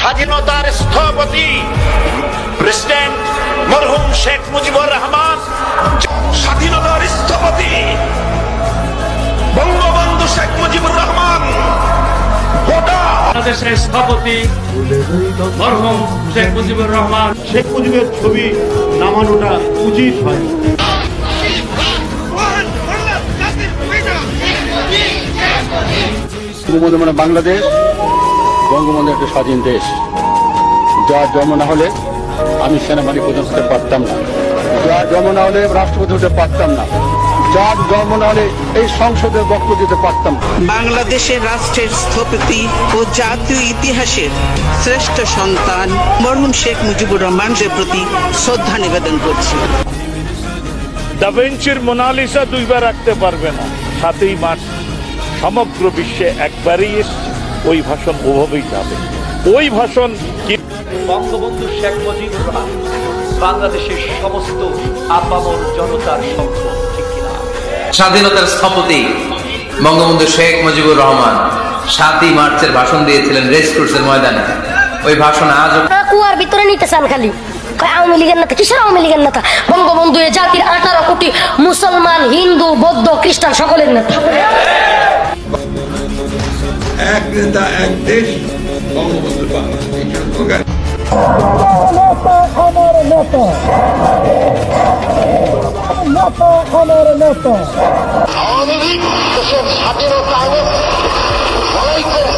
স্বাধীনতার স্থপতি প্রেসিডেন্ট মরহুম শেখ মুজিবুর রহমান, স্বাধীনতার স্থপতি বঙ্গবন্ধু শেখ মুজিবুর রহমান, বাংলাদেশের স্থপতি মরহুম শেখ মুজিবুর রহমান। শেখ মুজিবের ছবি নামানোটা উচিত হয়। মানে বাংলাদেশ বঙ্গবন্ধু একটা স্বাধীন দেশ, যার জন্ম না হলে আমি সেনাবাহিনী প্রধান হতে পারতাম না, যার জন্ম না হলে রাষ্ট্রপতি হতে পারতাম না, যার জন্ম না হলে এই সংসদের বক্তব্য দিতে পারতাম না। বাংলাদেশের রাষ্ট্রের স্থপতি ও জাতীয় ইতিহাসের শ্রেষ্ঠ সন্তান মরহুম শেখ মুজিবুর রহমানের প্রতি শ্রদ্ধা নিবেদন করছি। দা ভিঞ্চির মোনালিসা দুইবার রাখতে পারবে না। 7ই মার্চ সমগ্র বিশ্বে একবারই এসছে, ওই ভাষণ ওভাবেই যাবে। ওই ভাষণ কি বঙ্গবন্ধু শেখ মুজিবুর রহমান বাংলাদেশের সমস্ত আপামর জনতার সম্পদ, ঠিক কিনা? স্বাধীনতার স্থপতি বঙ্গবন্ধু শেখ মুজিবুর রহমান 7ই মার্চের ভাষণ দিয়েছিলেন রেসকোর্সের ময়দানে। ওই ভাষণ আজও কুয়ার ভিতরে নিতে চান খালি। আওয়ামী লীগের নেতা, কিসের আওয়ামী লীগের নেতা? বঙ্গবন্ধু এ জাতির 18 কোটি মুসলমান, হিন্দু, বৌদ্ধ, খ্রিস্টান সকলের নেতা। এক নেতা এক দেশ, বঙ্গবন্ধু আওয়ামী লীগ দেশের স্বাধীনতা লড়াই করে